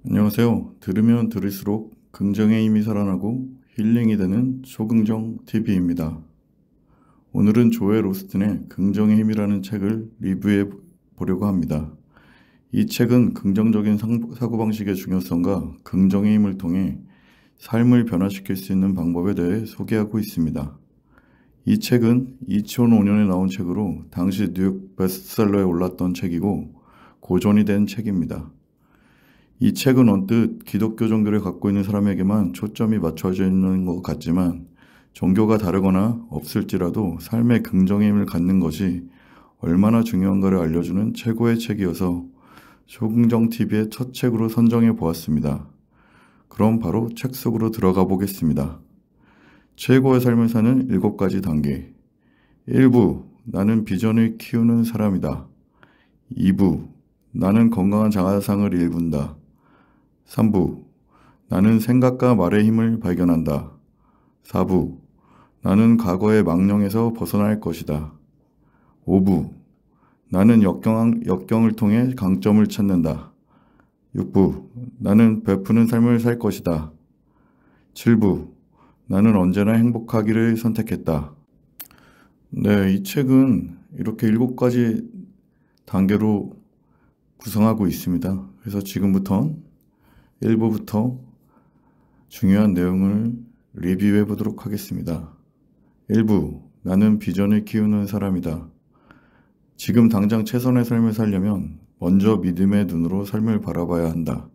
안녕하세요. 들으면 들을수록 긍정의 힘이 살아나고 힐링이 되는 초긍정 TV입니다. 오늘은 조엘 오스틴의 긍정의 힘이라는 책을 리뷰해 보려고 합니다. 이 책은 긍정적인 사고방식의 중요성과 긍정의 힘을 통해 삶을 변화시킬 수 있는 방법에 대해 소개하고 있습니다. 이 책은 2005년에 나온 책으로 당시 뉴욕 베스트셀러에 올랐던 책이고 고전이 된 책입니다. 이 책은 언뜻 기독교 종교를 갖고 있는 사람에게만 초점이 맞춰져 있는 것 같지만 종교가 다르거나 없을지라도 삶의 긍정의 힘을 갖는 것이 얼마나 중요한가를 알려주는 최고의 책이어서 초긍정TV의 첫 책으로 선정해 보았습니다. 그럼 바로 책 속으로 들어가 보겠습니다. 최고의 삶을 사는 7가지 단계. 1부, 나는 비전을 키우는 사람이다. 2부, 나는 건강한 자아상을 일군다. 3부, 나는 생각과 말의 힘을 발견한다. 4부, 나는 과거의 망령에서 벗어날 것이다. 5부, 나는 역경을 통해 강점을 찾는다. 6부, 나는 베푸는 삶을 살 것이다. 7부, 나는 언제나 행복하기를 선택했다. 네, 이 책은 이렇게 7가지 단계로 구성하고 있습니다. 그래서 지금부터 1부부터 중요한 내용을 리뷰해 보도록 하겠습니다. 1부, 나는 비전을 키우는 사람이다. 지금 당장 최선의 삶을 살려면 먼저 믿음의 눈으로 삶을 바라봐야 한다.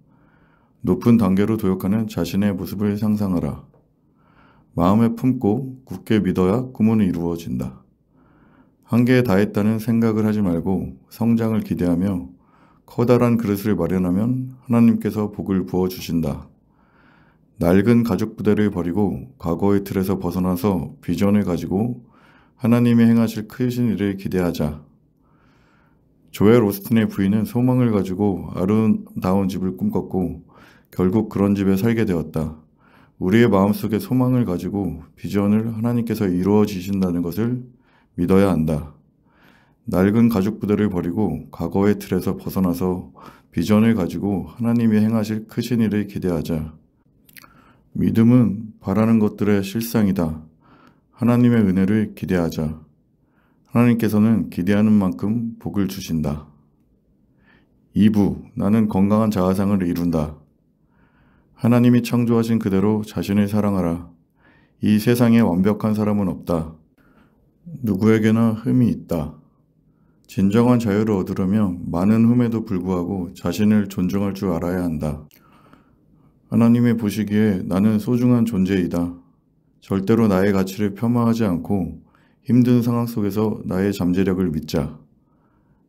높은 단계로 도약하는 자신의 모습을 상상하라. 마음에 품고 굳게 믿어야 꿈은 이루어진다. 한계에 다했다는 생각을 하지 말고 성장을 기대하며 커다란 그릇을 마련하면 하나님께서 복을 부어주신다. 낡은 가죽 부대를 버리고 과거의 틀에서 벗어나서 비전을 가지고 하나님이 행하실 크신 일을 기대하자. 조엘 오스틴의 부인은 소망을 가지고 아름다운 집을 꿈꿨고 결국 그런 집에 살게 되었다. 우리의 마음속에 소망을 가지고 비전을 하나님께서 이루어지신다는 것을 믿어야 한다. 낡은 가죽 부대를 버리고 과거의 틀에서 벗어나서 비전을 가지고 하나님이 행하실 크신 일을 기대하자. 믿음은 바라는 것들의 실상이다. 하나님의 은혜를 기대하자. 하나님께서는 기대하는 만큼 복을 주신다. 2부, 나는 건강한 자아상을 이룬다. 하나님이 창조하신 그대로 자신을 사랑하라. 이 세상에 완벽한 사람은 없다. 누구에게나 흠이 있다. 진정한 자유를 얻으려면 많은 흠에도 불구하고 자신을 존중할 줄 알아야 한다. 하나님의 보시기에 나는 소중한 존재이다. 절대로 나의 가치를 폄하하지 않고 힘든 상황 속에서 나의 잠재력을 믿자.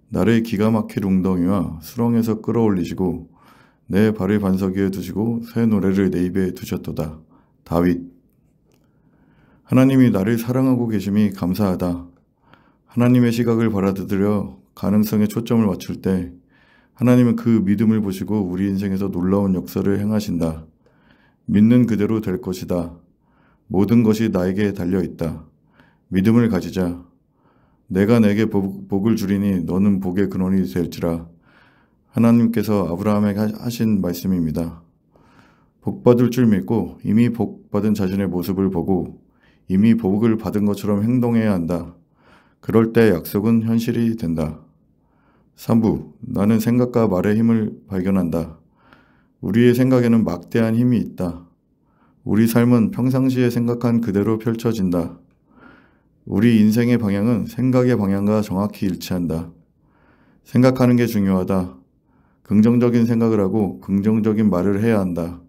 나를 기가 막힐 웅덩이와 수렁에서 끌어올리시고 내 발을 반석 위에 두시고 새 노래를 내 입에 두셨도다. 다윗. 하나님이 나를 사랑하고 계심이 감사하다. 하나님의 시각을 받아들여 가능성에 초점을 맞출 때 하나님은 그 믿음을 보시고 우리 인생에서 놀라운 역사를 행하신다. 믿는 그대로 될 것이다. 모든 것이 나에게 달려있다. 믿음을 가지자. 내가 내게 복을 주리니 너는 복의 근원이 될지라. 하나님께서 아브라함에게 하신 말씀입니다. 복받을 줄 믿고 이미 복받은 자신의 모습을 보고 이미 복을 받은 것처럼 행동해야 한다. 그럴 때 약속은 현실이 된다. 3부, 나는 생각과 말의 힘을 발견한다. 우리의 생각에는 막대한 힘이 있다. 우리 삶은 평상시에 생각한 그대로 펼쳐진다. 우리 인생의 방향은 생각의 방향과 정확히 일치한다. 생각하는 게 중요하다. 긍정적인 생각을 하고 긍정적인 말을 해야 한다.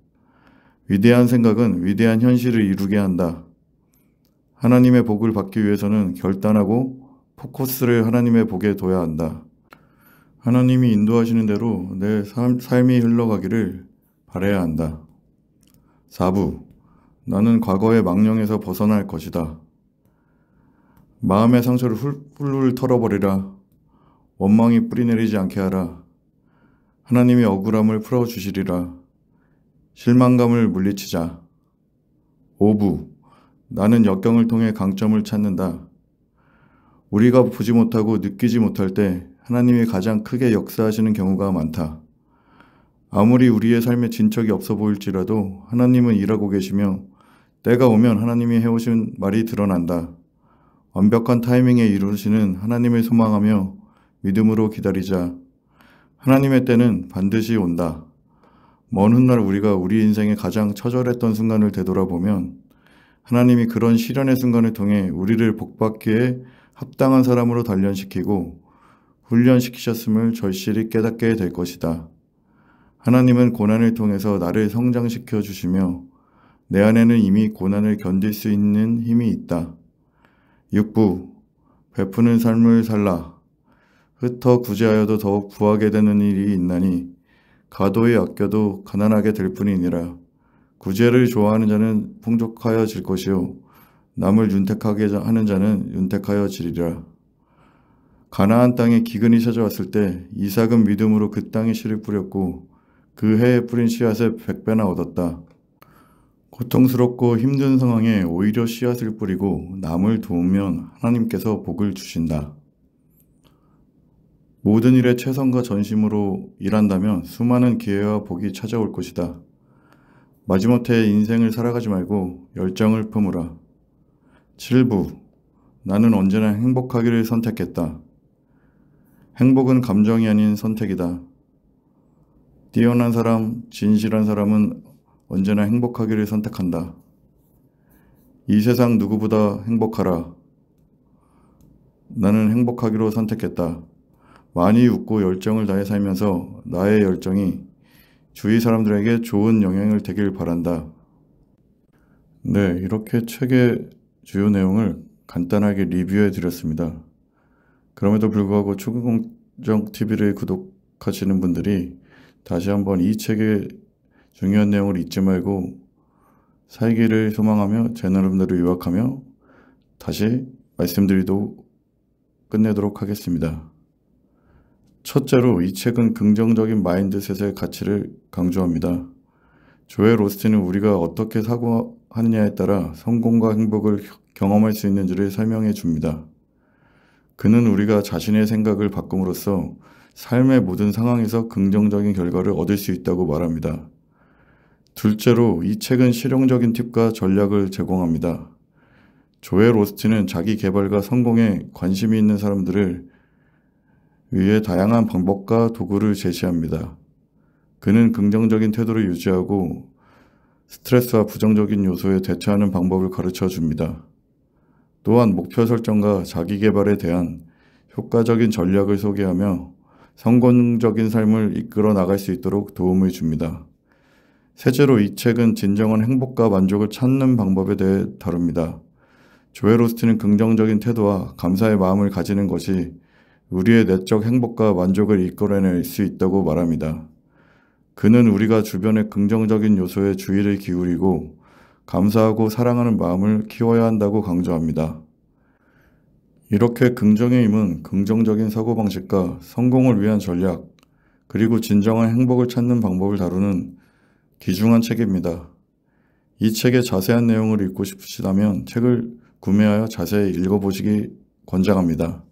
위대한 생각은 위대한 현실을 이루게 한다. 하나님의 복을 받기 위해서는 결단하고 포커스를 하나님의 복에 둬야 한다. 하나님이 인도하시는 대로 내 삶이 흘러가기를 바라야 한다. 4부, 나는 과거의 망령에서 벗어날 것이다. 마음의 상처를 훌훌 털어버리라. 원망이 뿌리내리지 않게 하라. 하나님이 억울함을 풀어주시리라. 실망감을 물리치자. 5부, 나는 역경을 통해 강점을 찾는다. 우리가 보지 못하고 느끼지 못할 때 하나님이 가장 크게 역사하시는 경우가 많다. 아무리 우리의 삶에 진척이 없어 보일지라도 하나님은 일하고 계시며 때가 오면 하나님이 해오신 말이 드러난다. 완벽한 타이밍에 이루시는 하나님을 소망하며 믿음으로 기다리자. 하나님의 때는 반드시 온다. 먼 훗날 우리가 우리 인생의 가장 처절했던 순간을 되돌아보면 하나님이 그런 시련의 순간을 통해 우리를 복받기에 합당한 사람으로 단련시키고 훈련시키셨음을 절실히 깨닫게 될 것이다. 하나님은 고난을 통해서 나를 성장시켜 주시며 내 안에는 이미 고난을 견딜 수 있는 힘이 있다. 6부 베푸는 삶을 살라. 흩어 구제하여도 더욱 부하게 되는 일이 있나니 가도히 아껴도 가난하게 될 뿐이니라. 구제를 좋아하는 자는 풍족하여질 것이요 남을 윤택하게 하는 자는 윤택하여지리라. 가나안 땅에 기근이 찾아왔을 때 이삭은 믿음으로 그 땅에 씨를 뿌렸고 그 해에 뿌린 씨앗을 100배나 얻었다. 고통스럽고 힘든 상황에 오히려 씨앗을 뿌리고 남을 도우면 하나님께서 복을 주신다. 모든 일에 최선과 전심으로 일한다면 수많은 기회와 복이 찾아올 것이다. 마지못해 인생을 살아가지 말고 열정을 품으라. 7부 나는 언제나 행복하기를 선택했다. 행복은 감정이 아닌 선택이다. 뛰어난 사람, 진실한 사람은 언제나 행복하기를 선택한다. 이 세상 누구보다 행복하라. 나는 행복하기로 선택했다. 많이 웃고 열정을 다해 살면서 나의 열정이 주위 사람들에게 좋은 영향을 되길 바란다. 네, 이렇게 책의 주요 내용을 간단하게 리뷰해 드렸습니다. 그럼에도 불구하고 초긍정TV를 구독하시는 분들이 다시 한번 이 책의 중요한 내용을 잊지 말고 살기를 소망하며 제 나름대로 요약하며 다시 말씀드리도록 끝내도록 하겠습니다. 첫째로 이 책은 긍정적인 마인드셋의 가치를 강조합니다. 조엘 오스틴은 우리가 어떻게 사고하느냐에 따라 성공과 행복을 경험할 수 있는지를 설명해 줍니다. 그는 우리가 자신의 생각을 바꿈으로써 삶의 모든 상황에서 긍정적인 결과를 얻을 수 있다고 말합니다. 둘째로 이 책은 실용적인 팁과 전략을 제공합니다. 조엘 오스틴은 자기 개발과 성공에 관심이 있는 사람들을 위해 다양한 방법과 도구를 제시합니다. 그는 긍정적인 태도를 유지하고 스트레스와 부정적인 요소에 대처하는 방법을 가르쳐 줍니다. 또한 목표 설정과 자기 개발에 대한 효과적인 전략을 소개하며 성공적인 삶을 이끌어 나갈 수 있도록 도움을 줍니다. 셋째로 이 책은 진정한 행복과 만족을 찾는 방법에 대해 다룹니다. 조엘 오스틴은 긍정적인 태도와 감사의 마음을 가지는 것이 우리의 내적 행복과 만족을 이끌어낼 수 있다고 말합니다. 그는 우리가 주변의 긍정적인 요소에 주의를 기울이고 감사하고 사랑하는 마음을 키워야 한다고 강조합니다. 이렇게 긍정의 힘은 긍정적인 사고방식과 성공을 위한 전략, 그리고 진정한 행복을 찾는 방법을 다루는 귀중한 책입니다. 이 책의 자세한 내용을 읽고 싶으시다면 책을 구매하여 자세히 읽어보시기 권장합니다.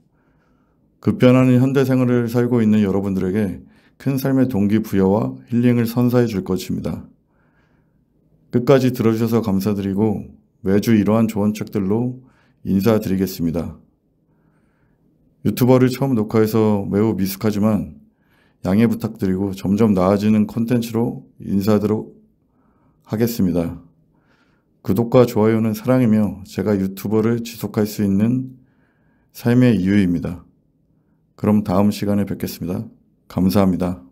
급변하는 현대 생활을 살고 있는 여러분들에게 큰 삶의 동기부여와 힐링을 선사해 줄 것입니다. 끝까지 들어주셔서 감사드리고 매주 이러한 좋은 책들로 인사드리겠습니다. 유튜버를 처음 녹화해서 매우 미숙하지만 양해 부탁드리고 점점 나아지는 콘텐츠로 인사하도록 하겠습니다. 구독과 좋아요는 사랑이며 제가 유튜버를 지속할 수 있는 삶의 이유입니다. 그럼 다음 시간에 뵙겠습니다. 감사합니다.